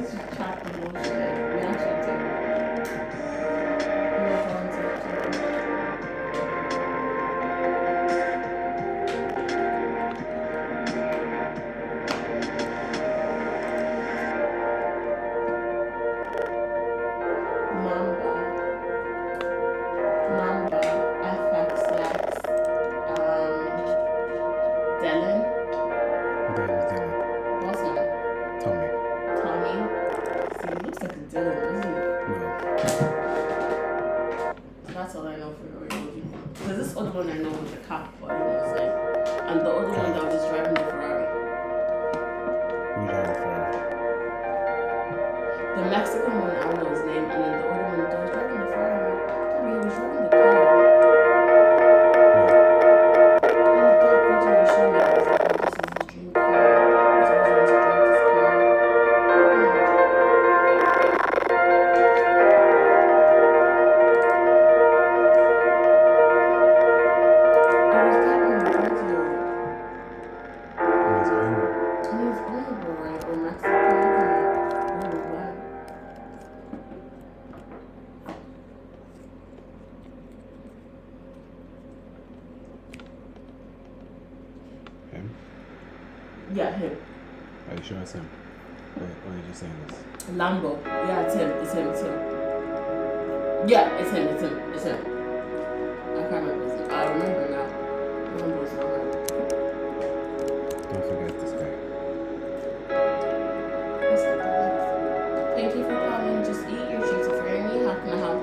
let's just chat the bullshit. We actually do. Move on to Mamba, FX, Dylan. What's that? Tommy. See, he looks like a Dylan, doesn't he? No. That's all I know for your emoji. Because this other one I know was a cop, but I don't know his name. And the other one that was driving the Ferrari. Who driving Ferrari? The Mexican one, I don't know his name, and then the other one that was driving the Ferrari. He was driving the car. Yeah, him. Are you sure it's him? Or are you just saying this? Lambo. Yeah, it's him. Yeah, it's him. I can't remember his name. I remember now. Lambo's alright. Don't forget this guy. Thank you for calling. Just eat your treats. If you're in need, how can I help?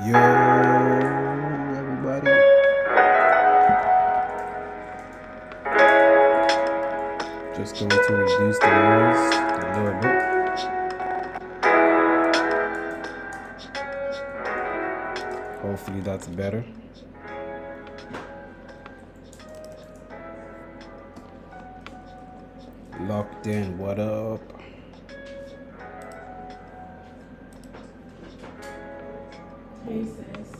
Yo, everybody. Just going to reduce the noise a little bit. Hopefully that's better. Locked in, what up? Hey sis.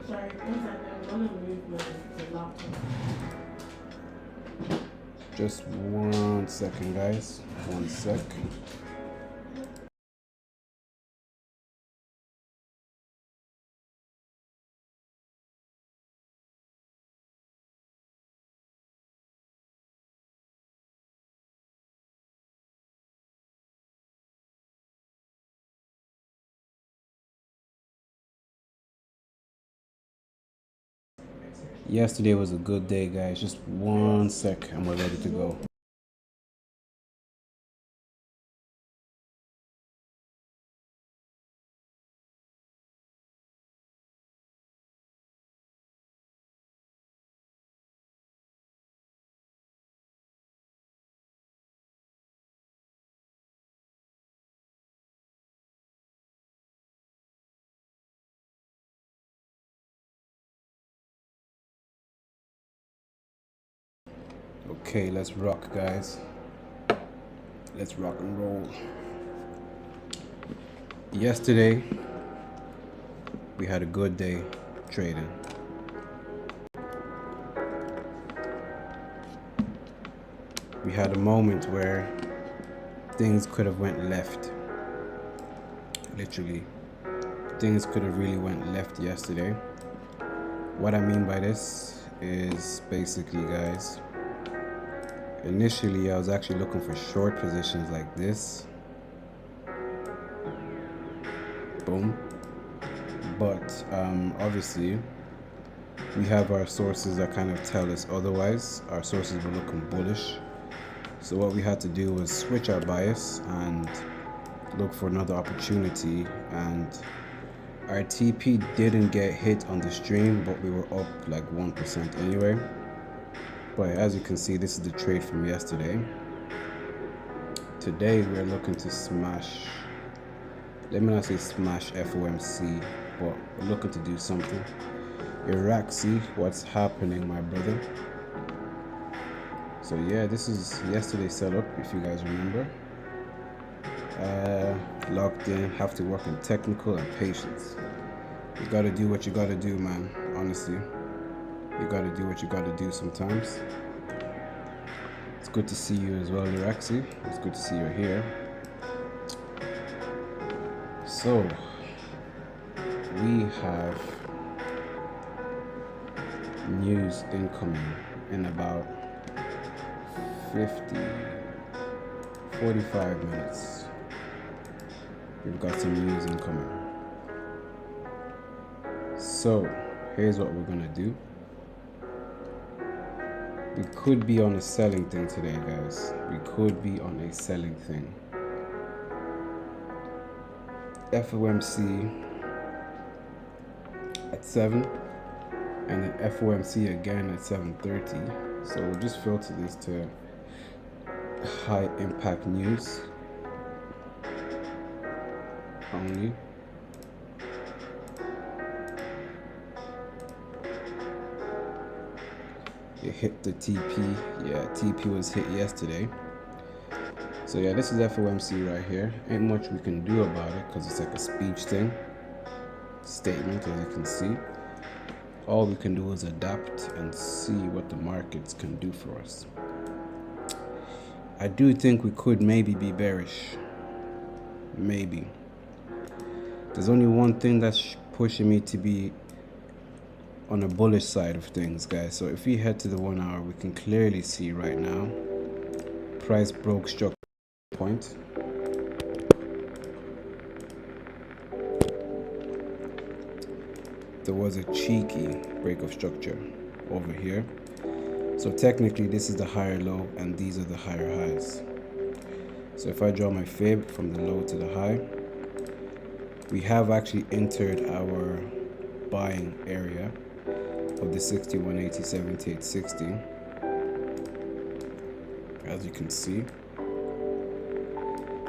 Sorry, one second. I'm gonna move my laptop. Just 1 second, guys. 1 sec. Yesterday was a good day, guys. Just 1 sec and we're ready to go. Okay, let's rock, guys. Let's rock and roll. Yesterday, we had a good day trading. We had a moment where things could have went left. Literally, things could have really went left yesterday. What I mean by this is basically, guys, initially I was actually looking for short positions like this. Boom. But obviously we have our sources that kind of tell us otherwise. Our sources were looking bullish. So what we had to do was switch our bias and look for another opportunity, and our TP didn't get hit on the stream, but we were up like 1% anyway. But as you can see, this is the trade from yesterday. Today we're looking to smash, let me not say smash FOMC, but we're looking to do something. Iraxi, what's happening, my brother? So yeah, this is yesterday's setup, if you guys remember. Locked in, have to work on technical and patience. You gotta do what you gotta do, man, honestly. You gotta do what you gotta do sometimes. It's good to see you as well, Iraxi. It's good to see you're here. So we have news incoming in about 45 minutes. We've got some news incoming. So here's what we're gonna do. We could be on a selling thing today, guys. We could be on a selling thing. FOMC at 7 and then FOMC again at 7:30. So we'll just filter this to high impact news only. It hit the TP. Yeah, TP was hit yesterday. So yeah, this is FOMC right here. Ain't much we can do about it because it's like a speech thing. Statement, as you can see. All we can do is adapt and see what the markets can do for us. I do think we could maybe be bearish. Maybe. There's only one thing that's pushing me to be on the bullish side of things, guys. So if we head to the 1 hour, we can clearly see right now price broke structure point. There was a cheeky break of structure over here. So technically this is the higher low and these are the higher highs. So if I draw my fib from the low to the high, we have actually entered our buying area of the 6180, 7860, as you can see.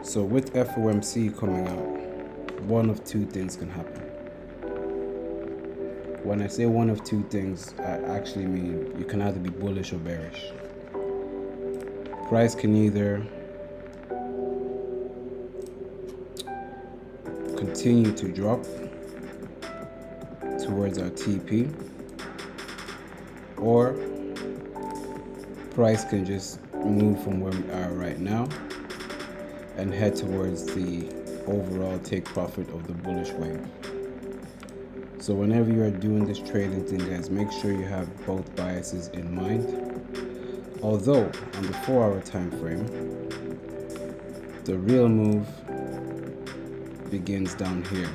So with FOMC coming out, one of two things can happen. When I say one of two things, I actually mean you can either be bullish or bearish. Price can either continue to drop towards our TP, or price can just move from where we are right now and head towards the overall take profit of the bullish wave. So whenever you are doing this trading thing, guys, make sure you have both biases in mind. Although on the 4 hour time frame, the real move begins down here.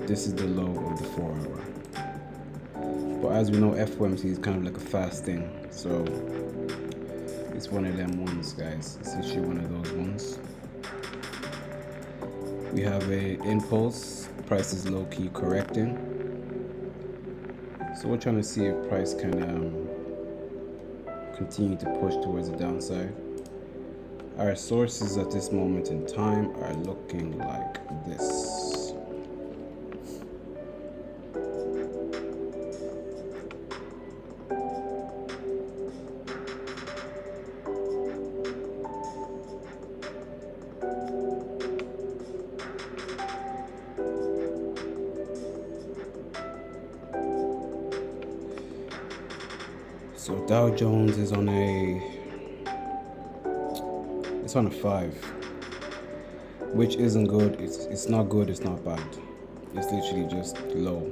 This is the low of the 4 hour. But as we know, FOMC is kind of like a fast thing, so it's one of them ones, guys. It's actually one of those ones. We have a impulse. Price is low-key correcting. So we're trying to see if price can continue to push towards the downside. Our sources at this moment in time are looking like this. So Dow Jones is on it's on a 5, which isn't good. It's not good, it's not bad. It's literally just low.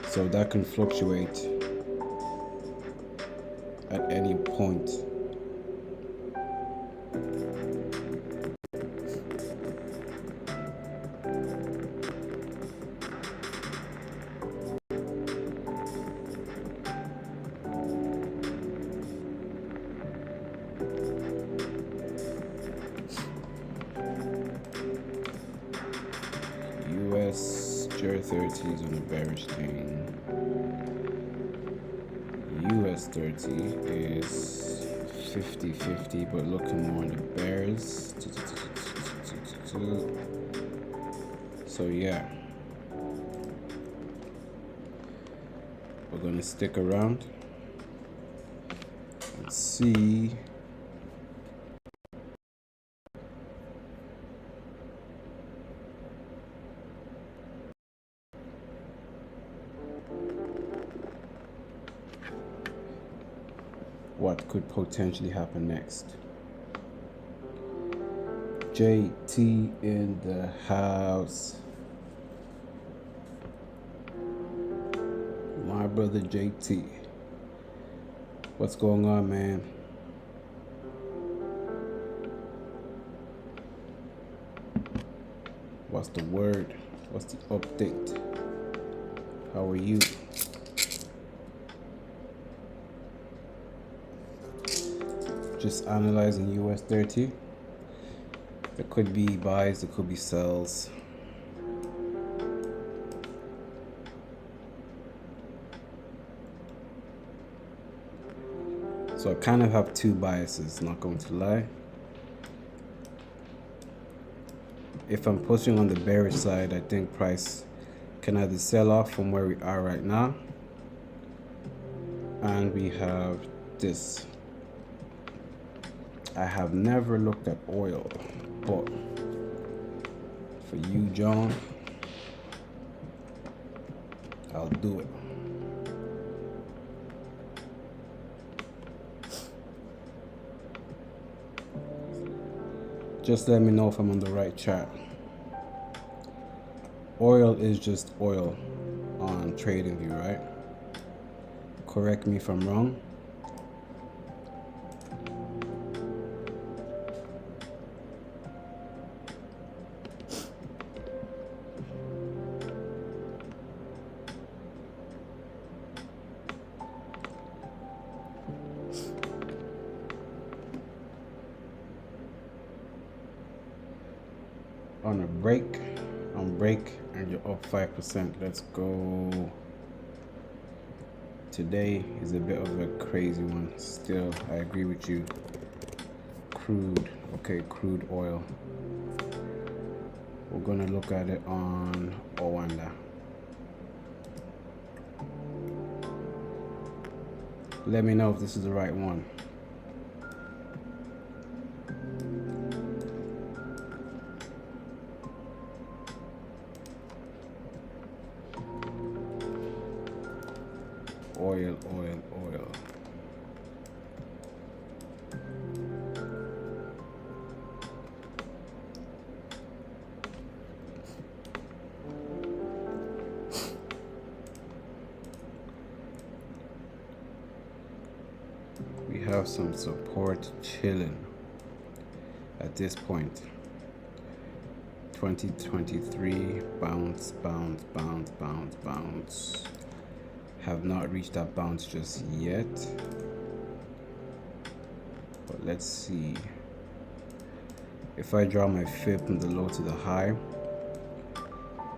So that can fluctuate at any point. US 30 is on a bearish thing. US 30 is 50-50, but looking more on the bears. So yeah, we're gonna stick around and see what could potentially happen next. JT in the house. My brother JT. What's going on, man? What's the word? What's the update? How are you? Just analyzing US 30. There could be buys, there could be sells. So I kind of have two biases, not going to lie. If I'm pushing on the bearish side, I think price can either sell off from where we are right now, and we have this. I have never looked at oil, but for you, John, I'll do it. Just let me know if I'm on the right chart. Oil is just oil on TradingView, right? Correct me if I'm wrong. On a break, and you're up 5%. Let's go. Today is a bit of a crazy one. Still, I agree with you. Crude, okay, crude oil. We're gonna look at it on Owanda. Let me know if this is the right one. Oil. We have some support chilling at this point. 2023 bounce. Have not reached that bounce just yet, but let's see. If I draw my fib from the low to the high,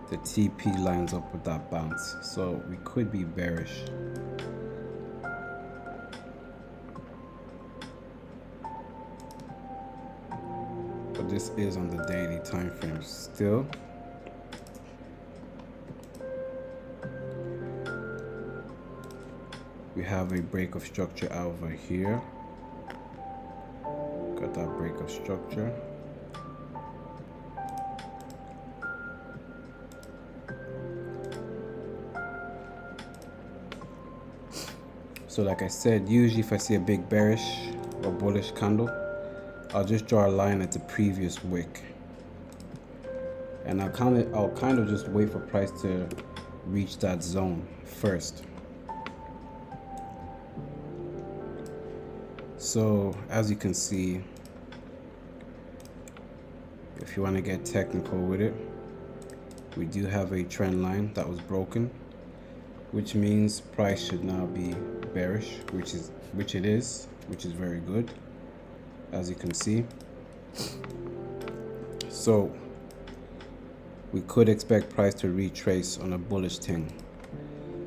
the TP lines up with that bounce, so we could be bearish. But this is on the daily time frame still. We have a break of structure over here. Got that break of structure. So like I said, usually if I see a big bearish or bullish candle, I'll just draw a line at the previous wick. And I'll kind of just wait for price to reach that zone first. So as you can see, if you want to get technical with it, we do have a trend line that was broken, which means price should now be bearish, which it is very good, as you can see. So we could expect price to retrace on a bullish thing.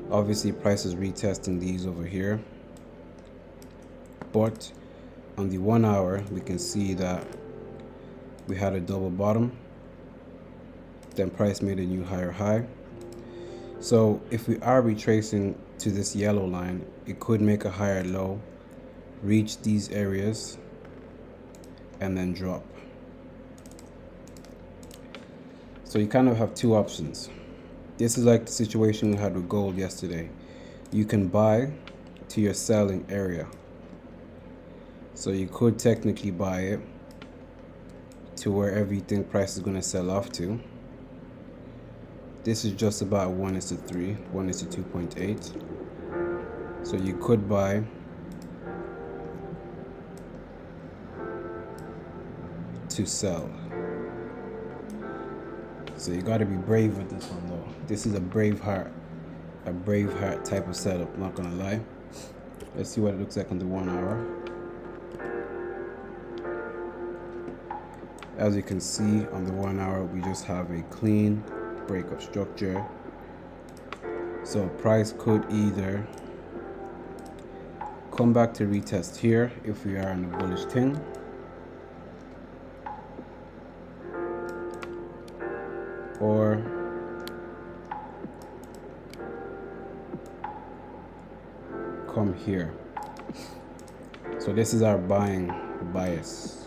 Obviously price is retesting these over here, but on the 1 hour we can see that we had a double bottom, then price made a new higher high. So if we are retracing to this yellow line, it could make a higher low, reach these areas, and then drop. So you kind of have two options. This is like the situation we had with gold yesterday. You can buy to your selling area. So you could technically buy it to wherever you think price is going to sell off to. This is just about 1:3, 1:2.8. So you could buy to sell. So you got to be brave with this one though. This is a brave heart type of setup, not gonna lie. Let's see what it looks like on the 1 hour. As you can see on the 1 hour, we just have a clean break of structure. So price could either come back to retest here if we are in a bullish thing, or come here. So this is our buying bias.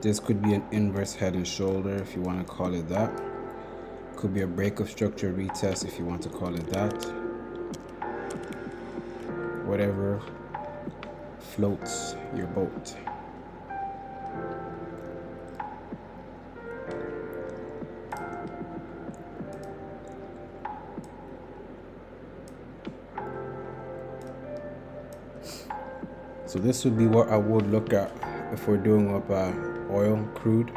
This could be an inverse head and shoulder if you want to call it that. Could be a break of structure retest if you want to call it that. Whatever floats your boat. So this would be what I would look at if we're doing up oil, crude.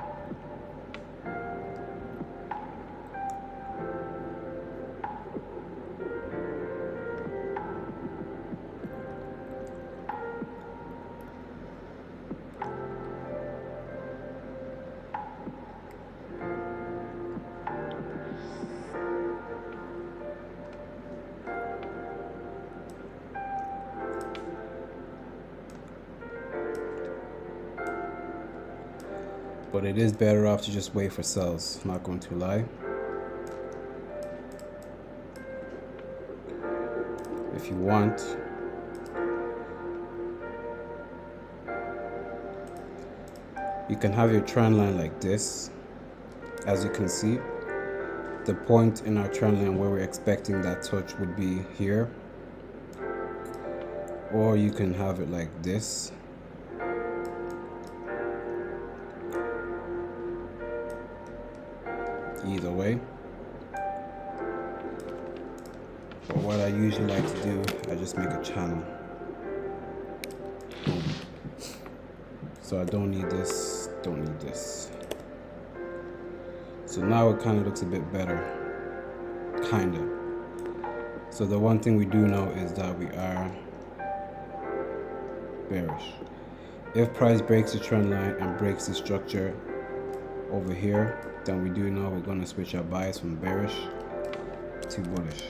But it is better off to just wait for sells, not going to lie. If you want, you can have your trend line like this. As you can see, the point in our trend line where we're expecting that touch would be here. Or you can have it like this. Either way. But what I usually like to do, I just make a channel. Boom. So I don't need this, don't need this. So now it kind of looks a bit better. Kinda. So the one thing we do know is that we are bearish. If price breaks the trend line and breaks the structure over here, then we do know we're going to switch our bias from bearish to bullish.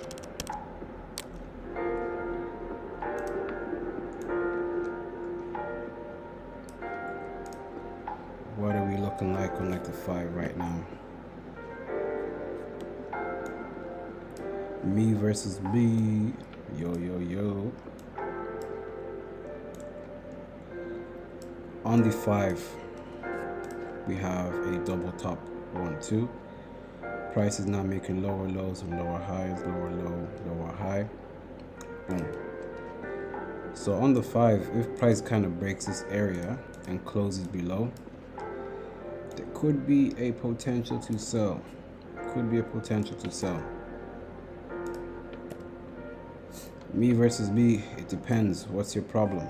What are we looking like on like the 5 right now? Me versus me. Yo, yo, yo. On the 5, we have a double top 1, 2. Price is now making lower lows and lower highs, lower low, lower high. Boom. So on the 5, if price kind of breaks this area and closes below, there could be a potential to sell. Could be a potential to sell. Me versus me, it depends. What's your problem?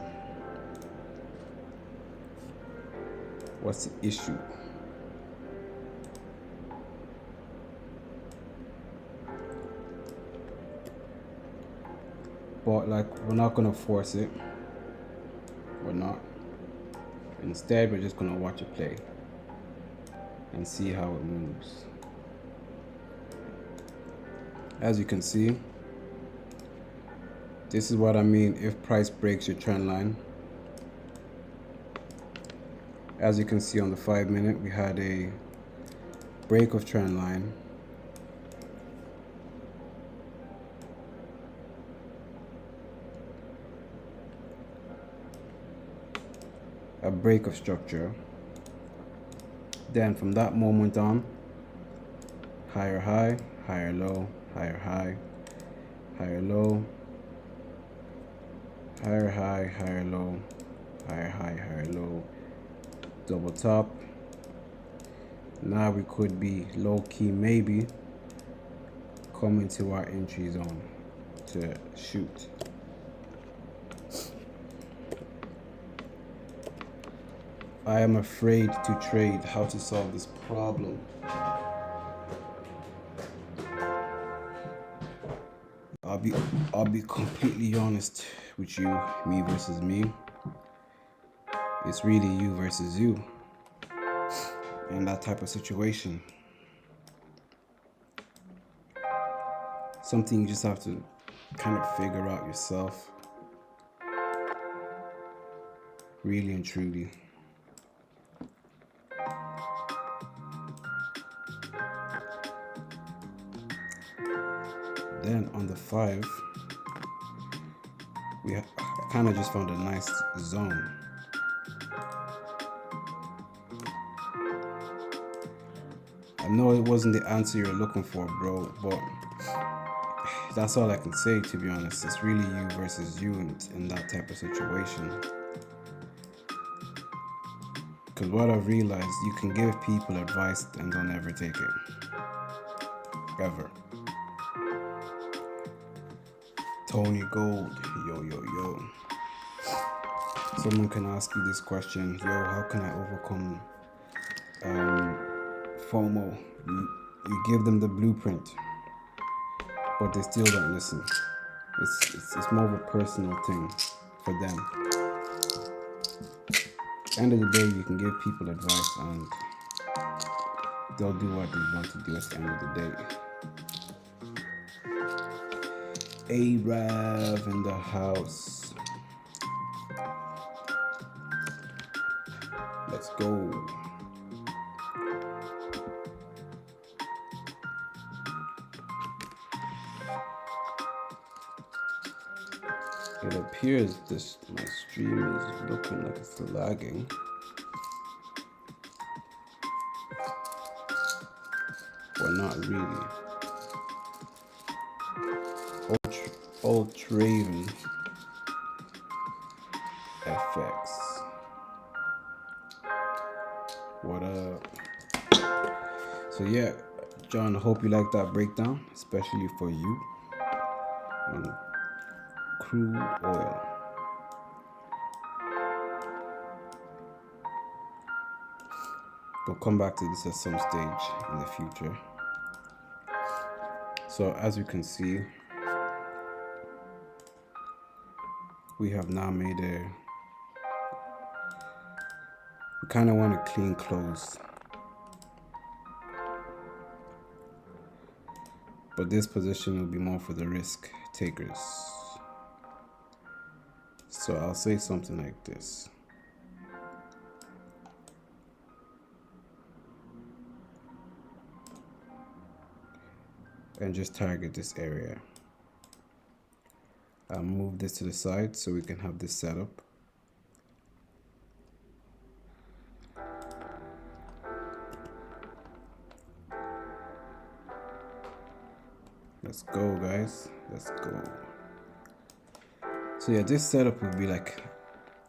What's the issue? But like, we're not gonna force it. We're not. Instead, we're just gonna watch it play and see how it moves. As you can see, this is what I mean if price breaks your trend line. As you can see on the 5 minute, we had a break of trend line. A break of structure. Then from that moment on, higher high, higher low, higher high, higher low, higher high, higher low, higher high, higher low, double top, Now we could be low key maybe coming to our entry zone to shoot. I am afraid to trade. How to solve this problem? I'll be completely honest with you, me versus me. It's really you versus you in that type of situation. Something you just have to kind of figure out yourself, really and truly. Then on the 5, I kind of just found a nice zone. I know it wasn't the answer you're looking for, bro, but that's all I can say, to be honest. It's really you versus you in that type of situation. Because what I've realized, you can give people advice and they'll never take it. Ever. Tony Gold, yo. Someone can ask you this question, yo, how can I overcome FOMO? You give them the blueprint, but they still don't listen. It's more of a personal thing for them. At the end of the day, you can give people advice and they'll do what they want to do at the end of the day. Arav in the house. Let's go. It appears my stream is looking like it's lagging. But not really. Ultraven FX. What up? So yeah, John, I hope you like that breakdown, especially for you. And crude oil. We'll come back to this at some stage in the future. So as you can see, we have now made we kind of want a clean close. But this position will be more for the risk takers. So I'll say something like this. And just target this area. I'll move this to the side so we can have this set up. Let's go, guys. Let's go. So yeah, this setup would be like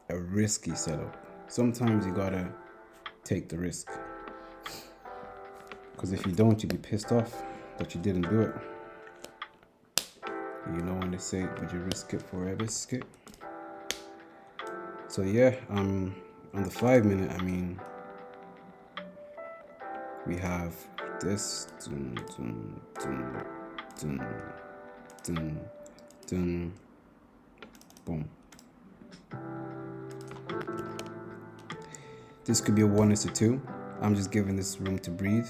a risky setup. Sometimes you gotta take the risk. Because if you don't, you'll be pissed off that you didn't do it. You know when they say, would you risk it for a biscuit? So yeah, on the 5 minute, I mean, we have this. Boom. This could be a 1:2. I'm just giving this room to breathe.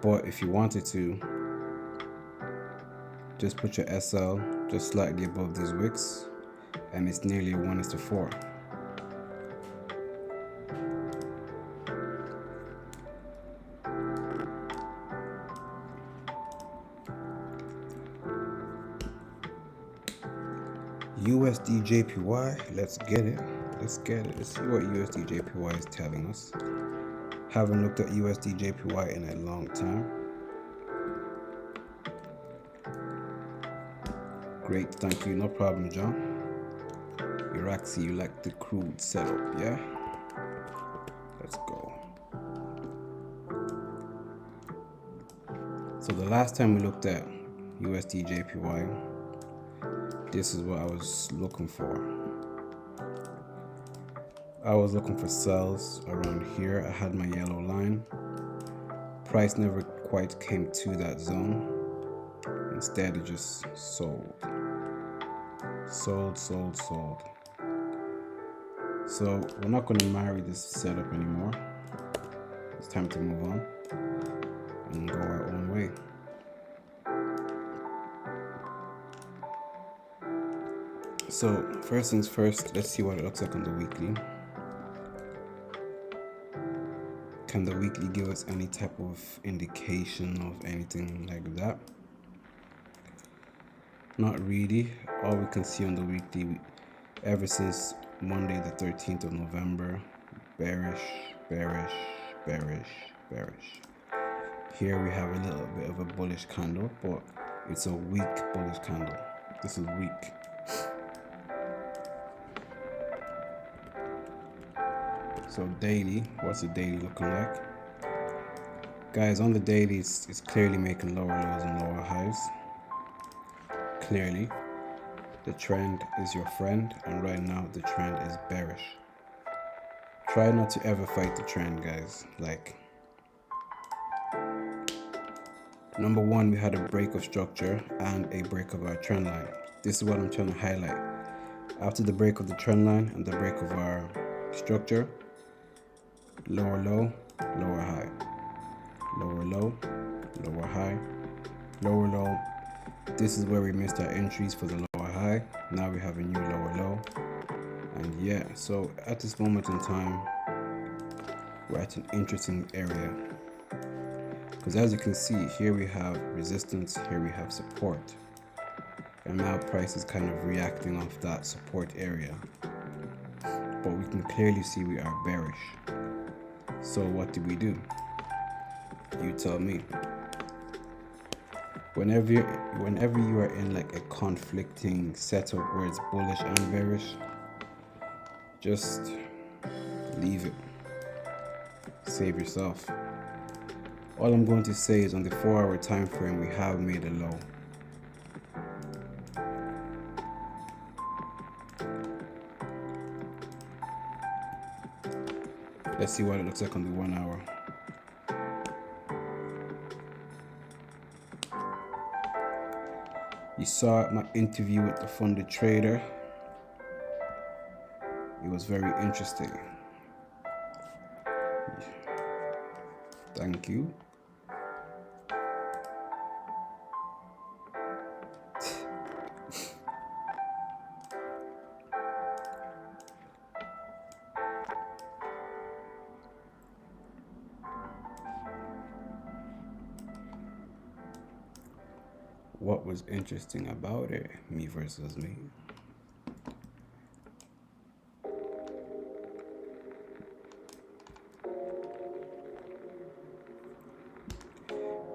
But if you wanted to, just put your SL just slightly above these wicks, and it's nearly a 1:4. USD JPY, let's get it. Let's see what USD JPY is telling us. Haven't looked at USD JPY in a long time. Great, thank you, no problem, John. Iraxi, you like the crude setup, yeah? Let's go. So the last time we looked at USD JPY, this is what I was looking for. I was looking for sells around here. I had my yellow line. Price never quite came to that zone. Instead, it just sold. Sold. So we're not going to marry this setup anymore. It's time to move on and go our own way. So first things first, let's see what it looks like on the weekly. Can the weekly give us any type of indication of anything like that? Not really. All we can see on the weekly, ever since Monday the 13th of November, bearish. Here we have a little bit of a bullish candle, but it's a weak bullish candle. This is weak. So daily, what's the daily looking like? Guys, on the daily, it's clearly making lower lows and lower highs. Clearly, the trend is your friend, and right now the trend is bearish. Try not to ever fight the trend, guys. Like, number one, we had a break of structure and a break of our trend line. This is what I'm trying to highlight. After the break of the trend line and the break of our structure, lower low, lower high, lower low, lower high, lower low. This is where we missed our entries for the lower high. Now we have a new lower low. And yeah, so at this moment in time, we're at an interesting area. Because as you can see, here we have resistance, here we have support. And now price is kind of reacting off that support area. But we can clearly see we are bearish. So what do we do? You tell me. Whenever you are in like a conflicting setup where it's bullish and bearish, just leave it. Save yourself. All I'm going to say is on the 4-hour time frame, we have made a low. Let's see what it looks like on the 1 hour. You saw my interview with the funded trader. It was very interesting. Thank you. What was interesting about it, me versus me?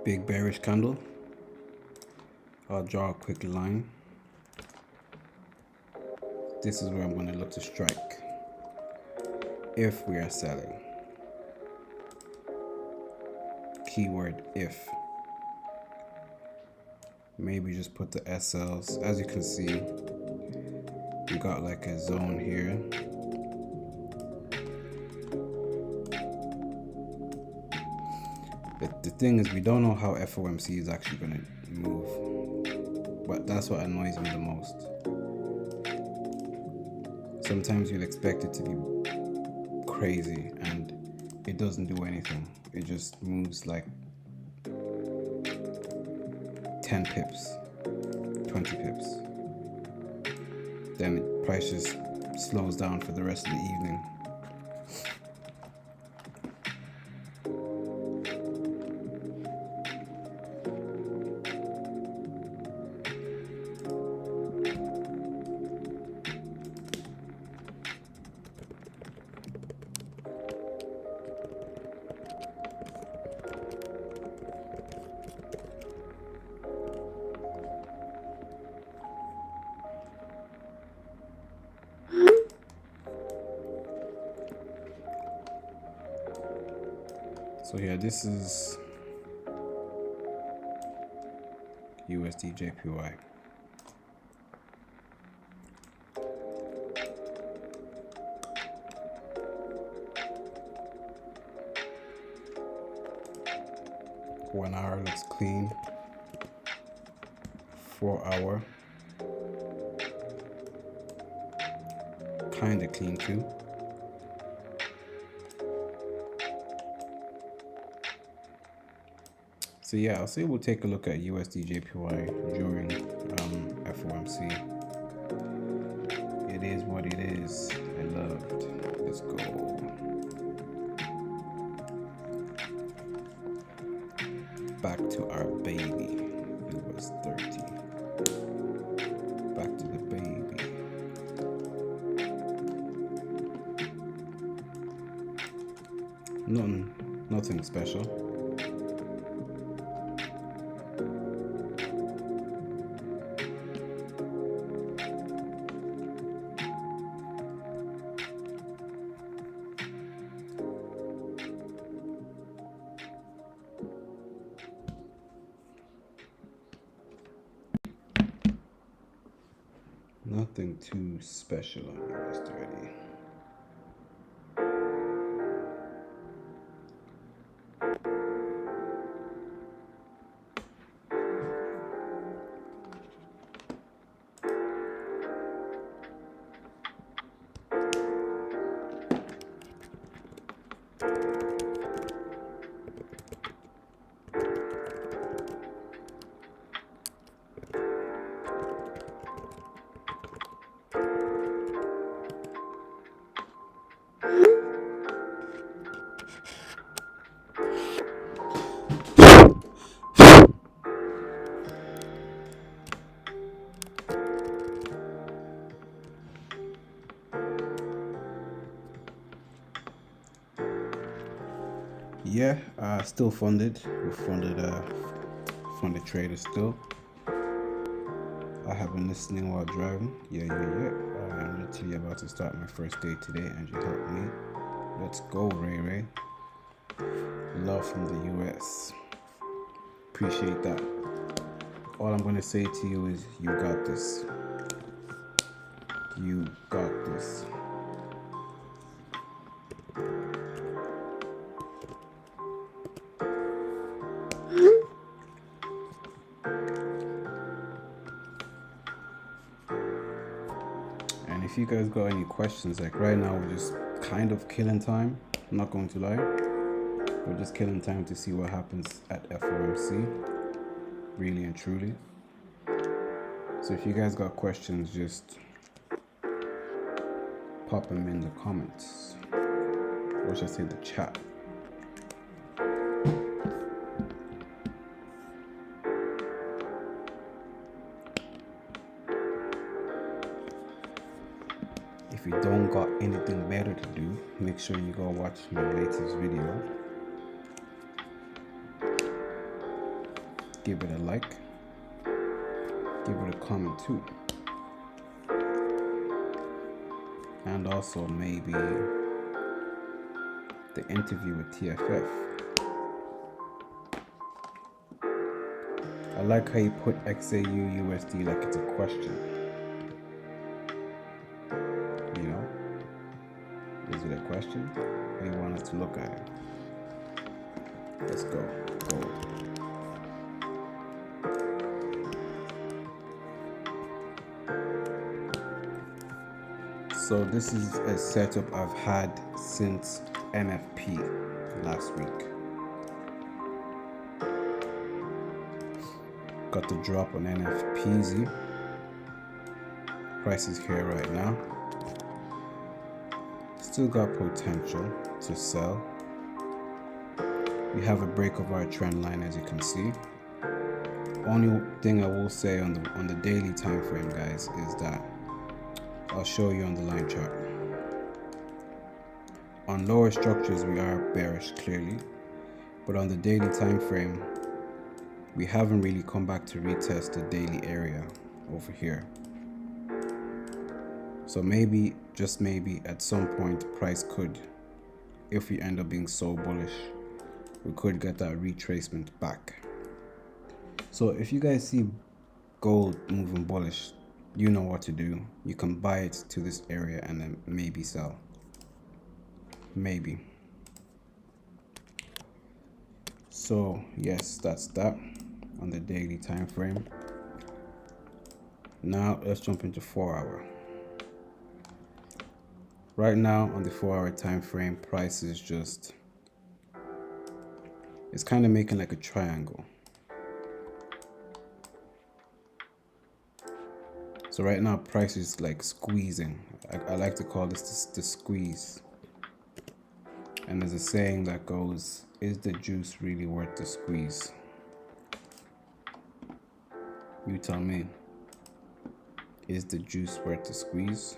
Big bearish candle. I'll draw a quick line. This is where I'm going to look to strike if we are selling. Keyword if. Maybe just put the SLs. As you can see, we got like a zone here. The thing is, we don't know how FOMC is actually going to move. But that's what annoys me the most. Sometimes you'd expect it to be crazy and it doesn't do anything. It just moves like 10 pips, 20 pips. Then the price just slows down for the rest of the evening. So yeah, this is USD JPY. One hour looks clean. 4 hour, kinda clean too. So yeah, I'll say we'll take a look at USD JPY during FOMC. It is what it is. I loved. Let's go. Back to our baby. It was 30. Back to the baby. Nothing special. Nothing too special on US30. Yeah, still funded. We funded traders still. I have been listening while driving. Yeah. I'm literally about to start my first day today, and you helped me. Let's go, Ray. Love from the US. Appreciate that. All I'm gonna say to you is, you got this. You got this. And if you guys got any questions, like right now we're just kind of killing time, I'm not going to lie. We're just killing time to see what happens at FOMC, really and truly. So if you guys got questions, just pop them in the comments, or should I say the chat. If you don't got anything better to do, make sure you go watch my latest video. Give it a like. Give it a comment too. And also maybe the interview with TFF. I like how you put XAU USD like it's a question. You know? Is it a question? Or you want us to look at it? Let's go. Gold. So this is a setup I've had since NFP last week. Got the drop on NFPZ. Price is here right now. Still got potential to sell. We have a break of our trend line, as you can see. Only thing I will say on the daily time frame, guys, is that I'll show you on the line chart. On lower structures, we are bearish clearly, but on the daily time frame, we haven't really come back to retest the daily area over here. So maybe, just maybe, at some point, price could, if we end up being so bullish, we could get that retracement back. So if you guys see gold moving bullish, you know what to do. You can buy it to this area and then maybe sell. Maybe. So yes, that's that on the daily time frame. Now let's jump into 4-hour. Right now on the 4-hour time frame, price is just, it's kind of making like a triangle. So right now price is like squeezing. I like to call this the squeeze. And there's a saying that goes, is the juice really worth the squeeze? You tell me. Is the juice worth the squeeze?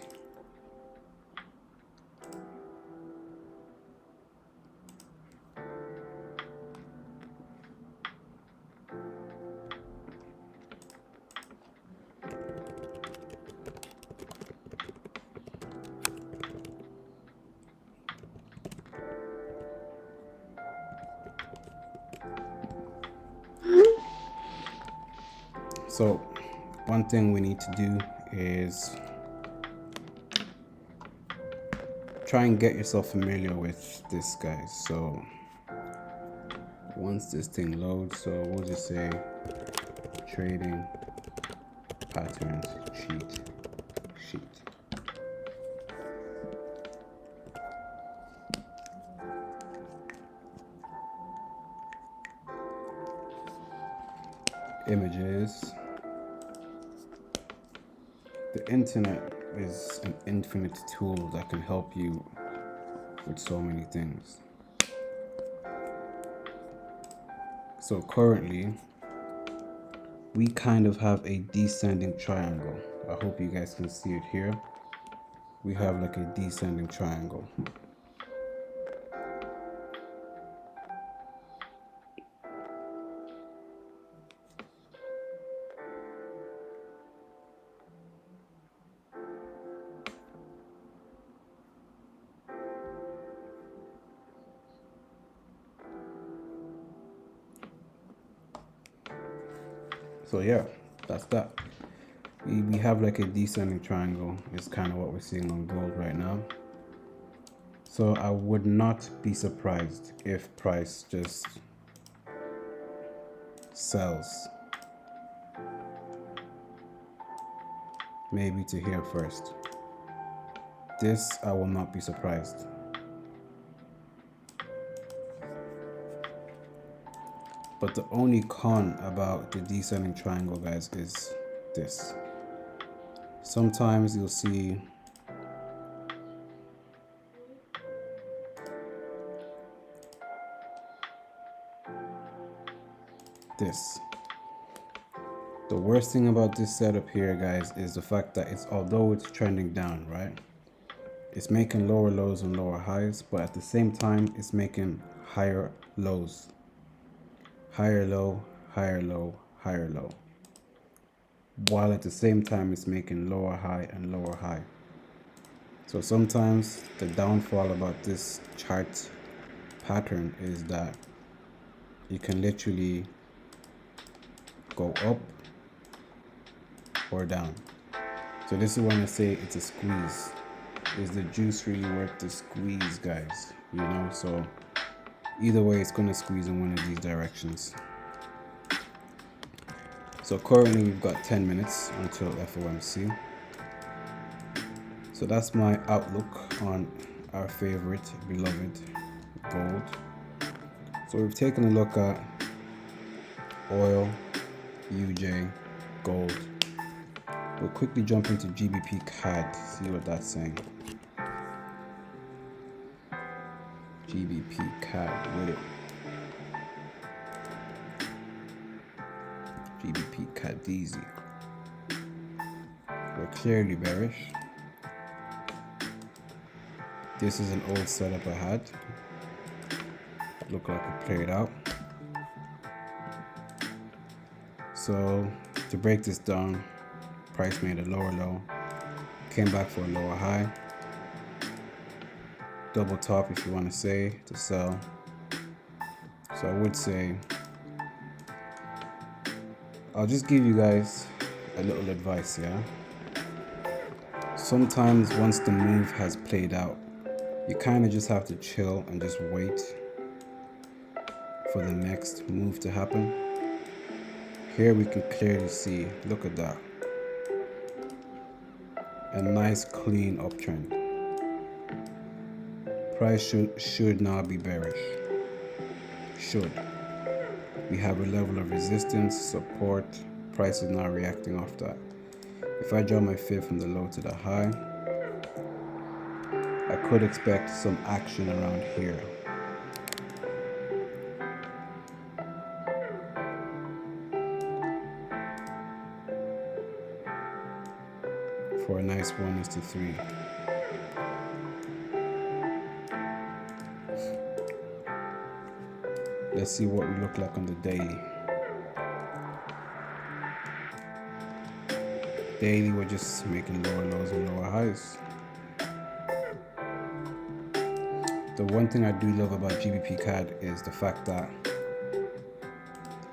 So one thing we need to do is try and get yourself familiar with this, guys. So once this thing loads, so we'll just say trading patterns cheat sheet. Images. The internet is an infinite tool that can help you with so many things. So currently, we kind of have a descending triangle. I hope you guys can see it here. We have like a descending triangle. So yeah, that's that. We have like a descending triangle. It's kind of what we're seeing on gold right now. So I would not be surprised if price just sells. Maybe to here first. This I will not be surprised. But the only con about the descending triangle, guys, is this. Sometimes you'll see this. The worst thing about this setup here, guys, is the fact that although it's trending down, right? It's making lower lows and lower highs, but at the same time, it's making higher lows. Higher low, higher low, higher low. While at the same time, it's making lower high and lower high. So sometimes the downfall about this chart pattern is that you can literally go up or down. So this is when I say it's a squeeze. Is the juice really worth the squeeze, guys? You know, so either way, it's going to squeeze in one of these directions. So currently we've got 10 minutes until FOMC. So that's my outlook on our favorite, beloved gold. So we've taken a look at oil, UJ, gold. We'll quickly jump into GBP CAD, see what that's saying. GBP CAD with it. GBP CAD easy. We're clearly bearish. This is an old setup I had. Looked like it played out. So to break this down, price made a lower low, came back for a lower high, double top if you want to say, to sell. So I would say I'll just give you guys a little advice, yeah? Sometimes once the move has played out, you kind of just have to chill and just wait for the next move to happen. Here we can clearly see, look at that. A nice clean uptrend. Price should now be bearish. Should. We have a level of resistance, support. Price is now reacting off that. If I draw my fib from the low to the high, I could expect some action around here. For a nice 1:3. Let's see what we look like on the daily. Daily, we're just making lower lows and lower highs. The one thing I do love about GBP CAD is the fact that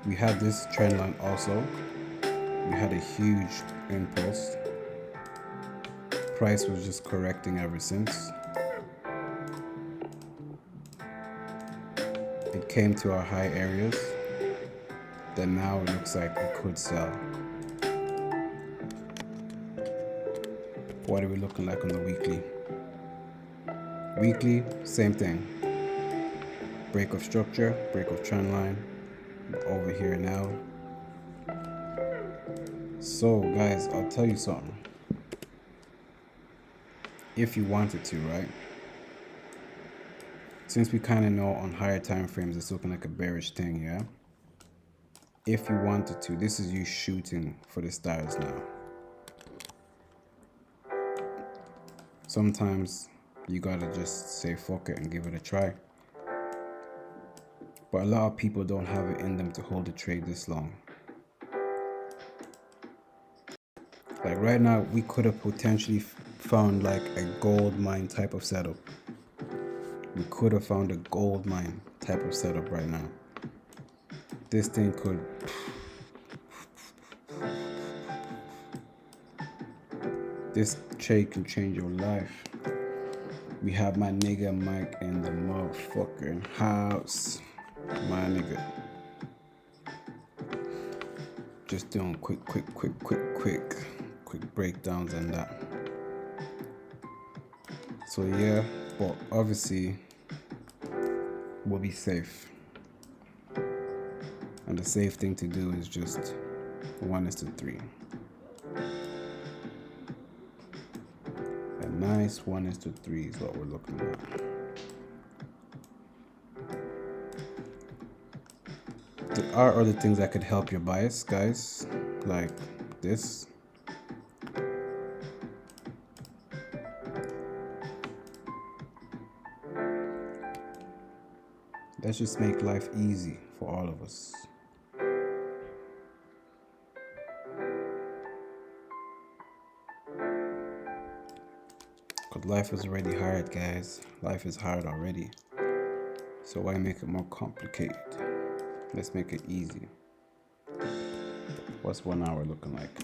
we had this trend line also. We had a huge impulse. Price was just correcting ever since. It came to our high areas. Then now it looks like it could sell. What are we looking like on the weekly? Weekly, same thing. Break of structure, break of trend line. Over here now. So guys, I'll tell you something. If you wanted to, right? Since we kind of know on higher time frames it's looking like a bearish thing, yeah? If you wanted to, this is you shooting for the stars now. Sometimes you gotta just say fuck it and give it a try. But a lot of people don't have it in them to hold the trade this long. Like right now, we could have potentially found like a gold mine type of setup. We could have found a gold mine type of setup right now. This thing could... This trade can change your life. We have my nigga Mike in the motherfucking house. My nigga. Just doing quick breakdowns and that. So yeah, but obviously we'll be safe. And the safe thing to do is just 1:3. A nice 1:3 is what we're looking at. There are other things that could help your bias, guys, like this. Let's just make life easy for all of us. Because life is already hard, guys. Life is hard already. So why make it more complicated? Let's make it easy. What's 1 hour looking like?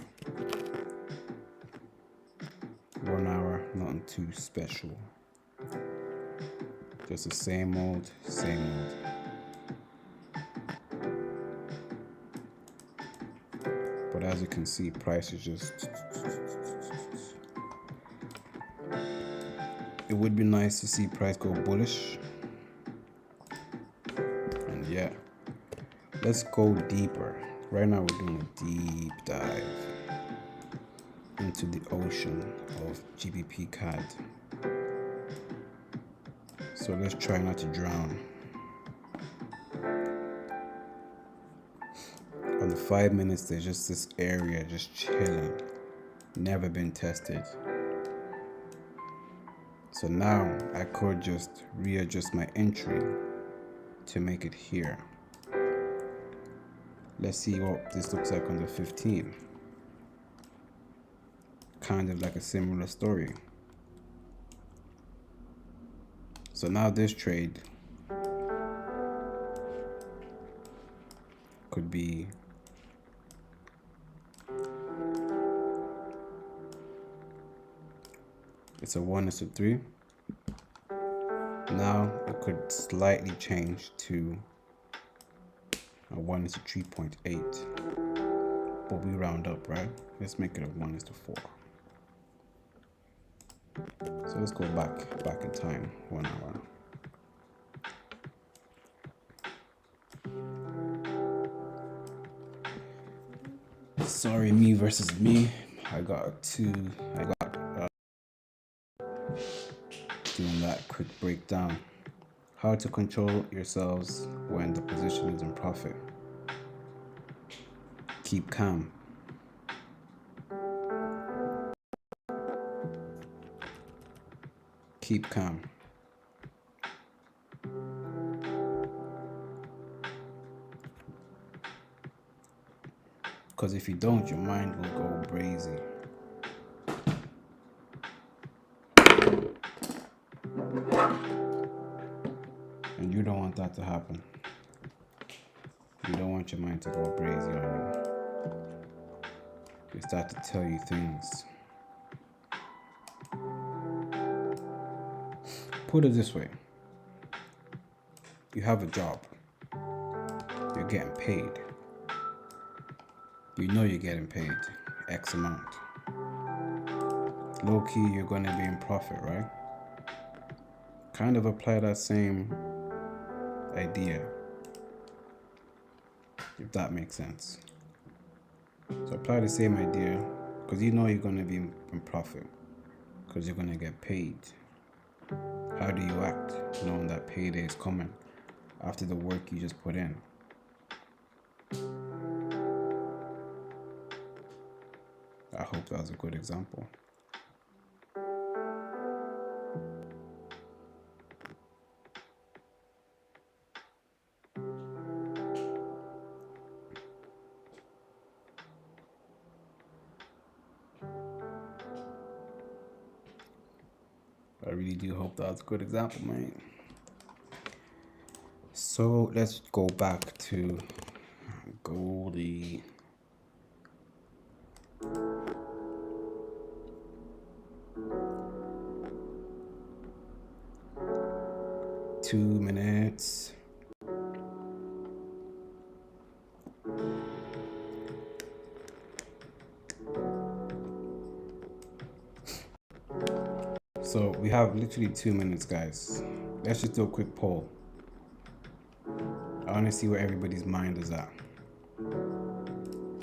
1 hour, nothing too special. Just the same old, same old. But as you can see, price is just... It would be nice to see price go bullish. And yeah, let's go deeper. Right now we're doing a deep dive into the ocean of GBP CAD. So let's try not to drown. On the 5 minutes, there's just this area just chilling, never been tested. So now I could just readjust my entry to make it here. Let's see what this looks like on the 15. Kind of like a similar story. So now this trade could be It's a 1:3. Now it could slightly change to a 1:3.8, but we round up, right? Let's make it a 1:4. So let's go back in time 1 hour. Sorry, me versus me. I got doing that quick breakdown. How to control yourselves when the position is in profit. Keep calm. Keep calm. Because if you don't, your mind will go crazy. And you don't want that to happen. You don't want your mind to go crazy on you. They start to tell you things. Put it this way. You have a job. You're getting paid. You know you're getting paid X amount. Low key, you're going to be in profit, right? Kind of apply that same idea, if that makes sense. So apply the same idea, because you know you're going to be in profit, because you're going to get paid. How do you act knowing that payday is coming after the work you just put in? I hope that was a good example. I really do hope that was a good example, man. So let's go back to Goldie. Two minutes. So we have literally 2 minutes, guys. Let's just do a quick poll. I want to see where everybody's mind is at.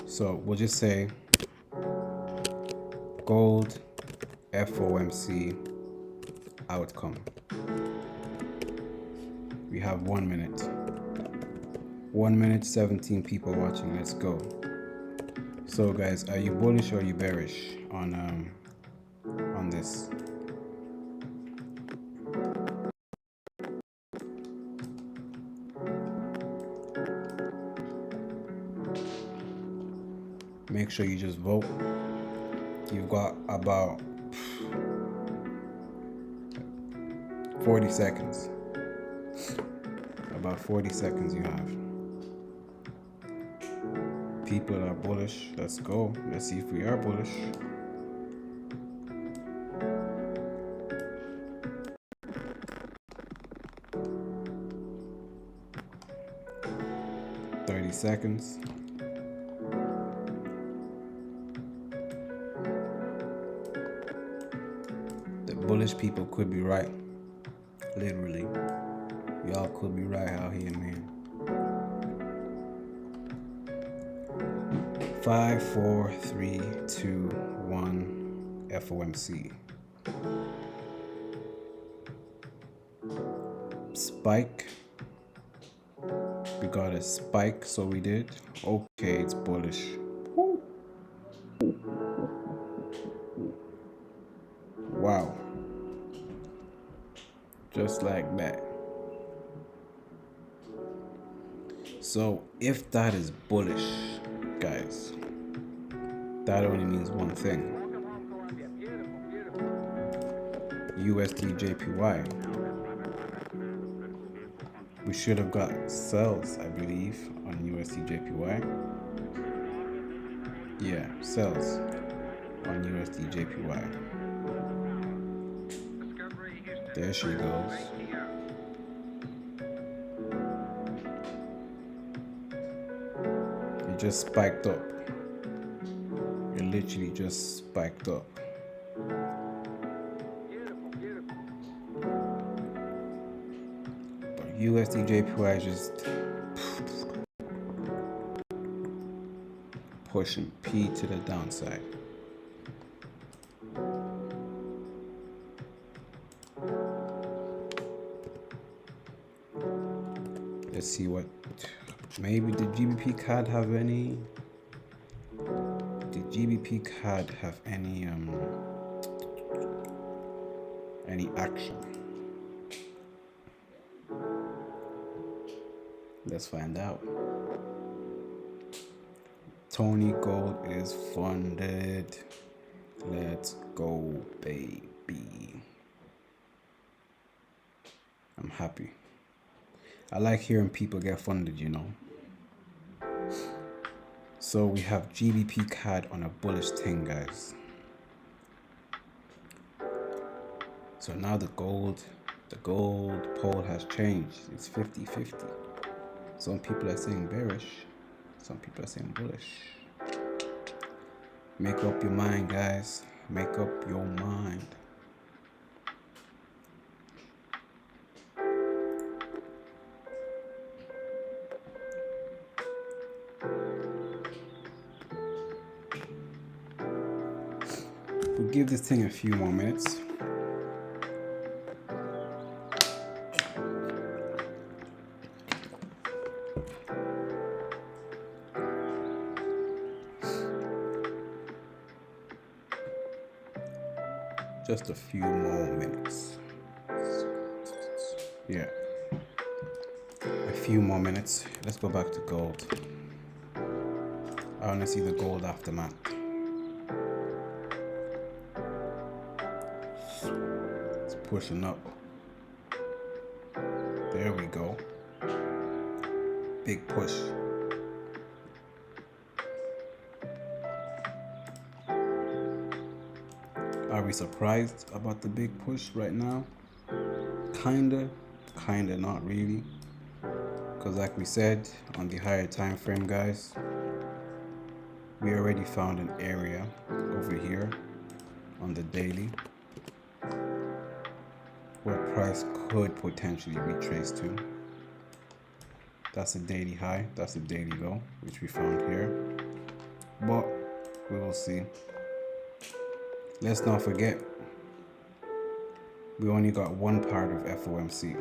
So we'll just say gold FOMC outcome. We have 1 minute. 1 minute, 17 people watching. Let's go. So guys, are you bullish or are you bearish on this? Make sure you just vote. You've got about 40 seconds. About 40 seconds you have. People are bullish. Let's go. Let's see if we are bullish. Seconds. The bullish people could be right. Literally. Y'all could be right out here, man. 5, 4, 3, 2, 1, FOMC. Spike. We got a spike, so we did. Okay, it's bullish. Woo. Wow. Just like that. So if that is bullish, guys, that only means one thing. USD JPY. We should have got sells, I believe, on USD JPY. Yeah, sells on USD JPY. There she goes. It just spiked up. It literally just spiked up. But USD JPY just pushing P to the downside. Let's see what, maybe the GBP card have any, did GBP card have any action? Let's find out. Tony Gold is funded. Let's go, baby. I'm happy. I like hearing people get funded, you know. So we have GBP CAD on a bullish thing, guys. So now the gold pole has changed. It's 50-50. Some people are saying bearish. Some people are saying bullish. Make up your mind, guys. Make up your mind. We'll give this thing a few more minutes. Just a few more minutes. Yeah. A few more minutes. Let's go back to gold. I want to see the gold aftermath. It's pushing up. There we go. Big push. Are we surprised about the big push right now? Kinda, not really. Because like we said, on the higher time frame, guys, we already found an area over here on the daily where price could potentially retrace to. That's a daily high, that's a daily low, which we found here. But we will see. Let's not forget, we only got one part of FOMC.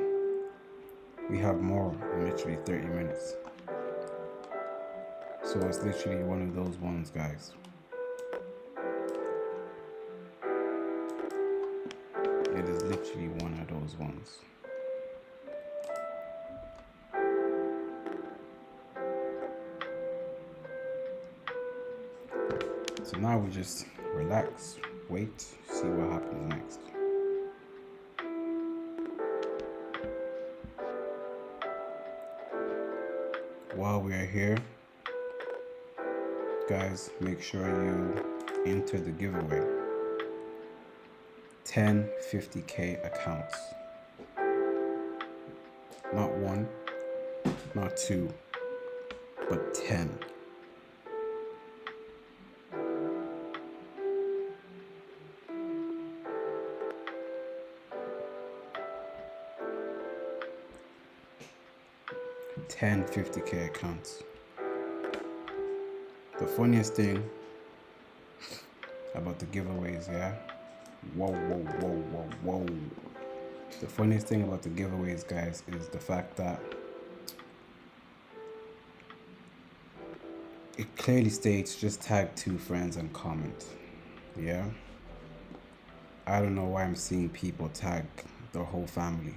We have more in literally 30 minutes. So it's literally one of those ones, guys. It is literally one of those ones. So now we just relax, wait, see what happens next. While we are here, guys, make sure you enter the giveaway. 10 50K accounts. Not one, not two, but 10. $10 50K accounts. The funniest thing about the giveaways, yeah? Whoa. The funniest thing about the giveaways, guys, is the fact that it clearly states just tag 2 friends and comment, yeah? I don't know why I'm seeing people tag their whole family.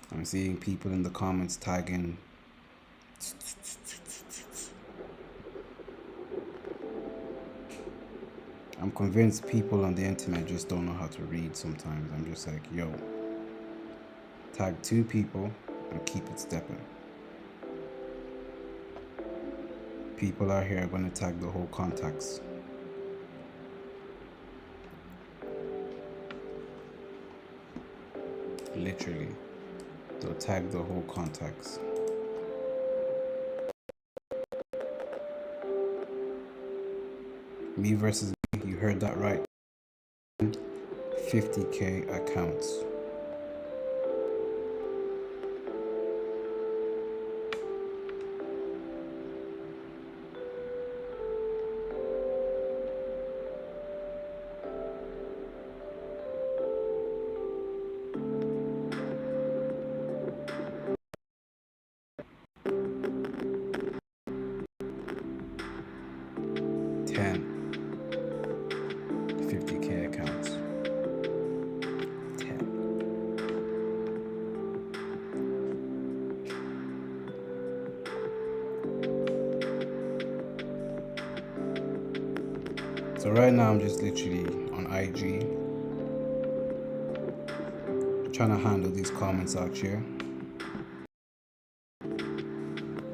I'm seeing people in the comments tagging I'm convinced people on the internet just don't know how to read sometimes. I'm just like, yo, tag 2 people and keep it stepping. People out here are going to tag the whole contacts. Literally. They'll tag the whole contacts. Me versus me, you heard that right. 50K accounts. Ten 50K accounts. 10. So right now I'm just literally on IG trying to handle these comments out here.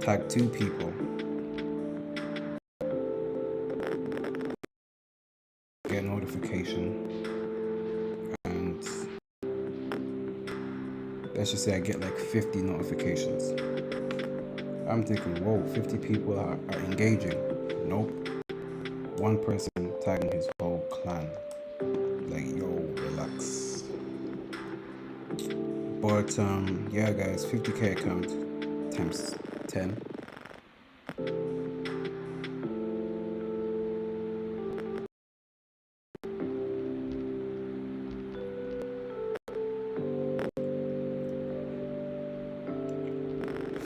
Tag 2 people. Get notification. And let's just say I get like 50 notifications. I'm thinking, whoa, 50 people are engaging. Nope. One person tagging his whole clan. Like, yo, relax. But yeah guys, 50K account times 10.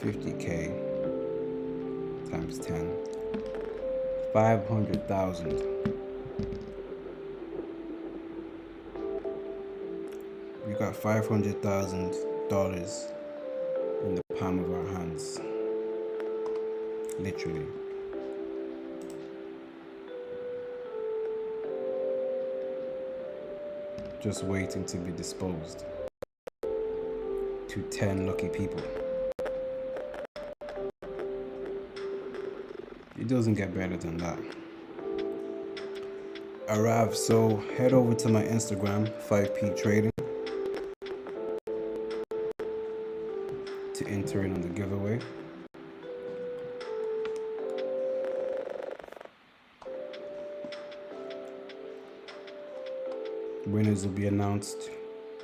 $50K times 10. 500,000. We got $500,000 in the palm of our hands. Literally. Just waiting to be disposed to 10 lucky people. It doesn't get better than that. Alright, so head over to my Instagram, 5P Trading, to enter in on the giveaway. Winners will be announced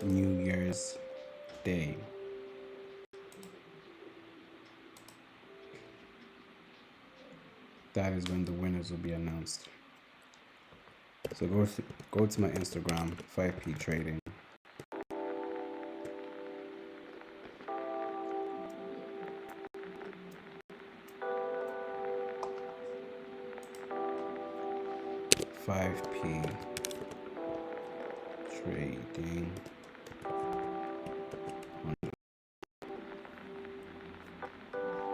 New Year's Day. That is when the winners will be announced. So go to my Instagram, 5P Trading. Trading.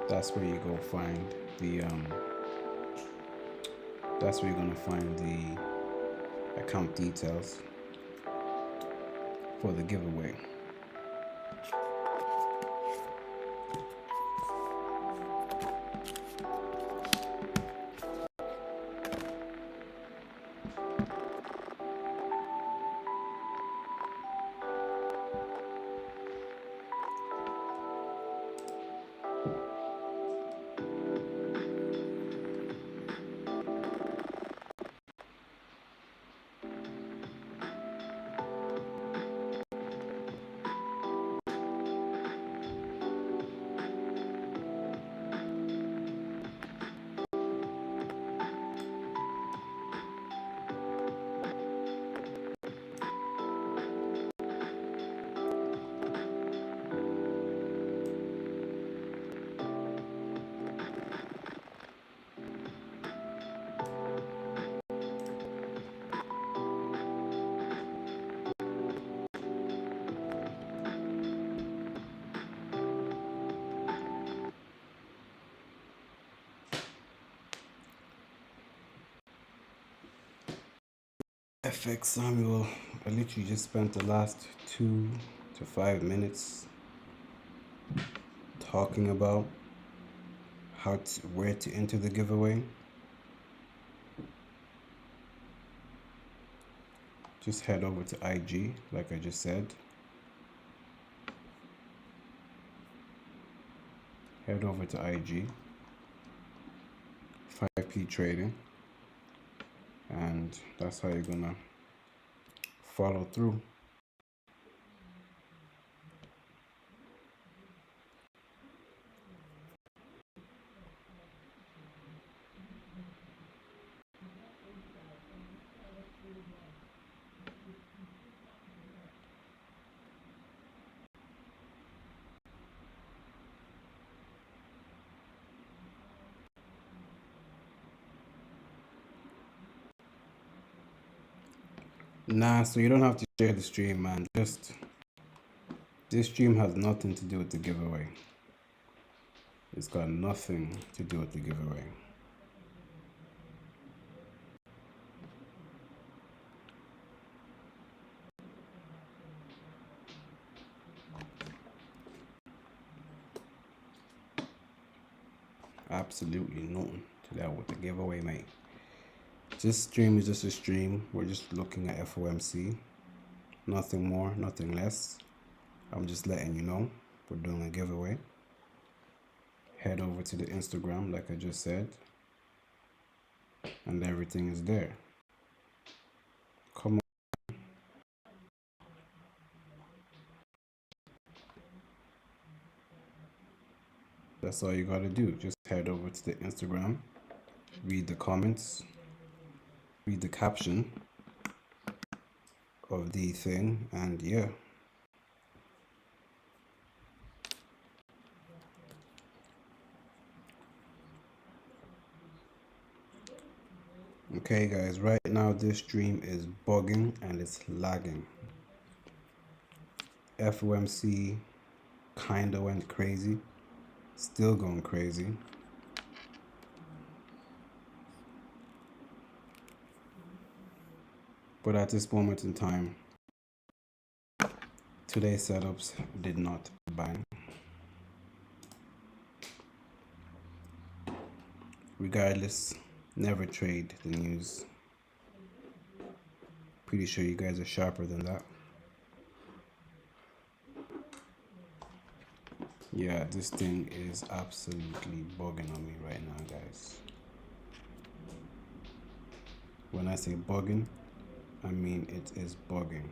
That's where you go find the that's where you're gonna find the account details for the giveaway. FX Samuel, I literally just spent the last 2 to 5 minutes talking about where to enter the giveaway. Just head over to IG, like I just said. head over to IG, 5p trading, and that's how you're gonna follow through. Nah, so you don't have to share the stream, man. Just this stream has nothing to do with the giveaway. It's got nothing to do with the giveaway. Absolutely nothing to that with the giveaway, mate. This stream is just a stream. We're just looking at FOMC. Nothing more, nothing less. I'm just letting you know we're doing a giveaway. Head over to the Instagram, like I just said, and everything is there. Come on. That's all you gotta do. Just head over to the Instagram, read the comments, read the caption of the thing, and yeah. Okay guys, right now this stream is bugging and it's lagging. FOMC kinda went crazy, still going crazy. But at this moment in time, today's setups did not bang. Regardless, never trade the news. Pretty sure you guys are sharper than that. Yeah, this thing is absolutely bugging on me right now, guys. When I say bugging, I mean it is bugging.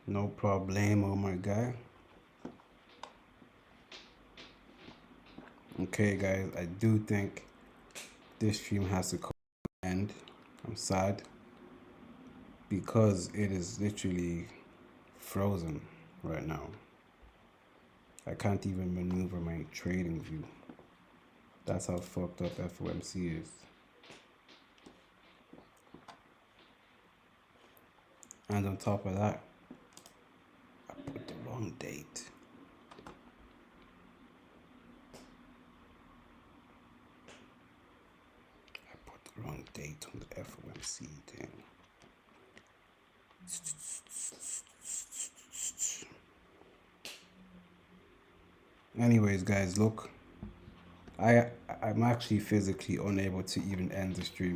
No problemo, my guy. Okay, guys, I do think this stream has to come to an end. I'm sad because it is literally frozen right now. I can't even maneuver my trading view. That's how fucked up FOMC is. And on top of that, I put the wrong date. I put the wrong date on the FOMC thing. Anyways, guys, look, I'm actually physically unable to even end the stream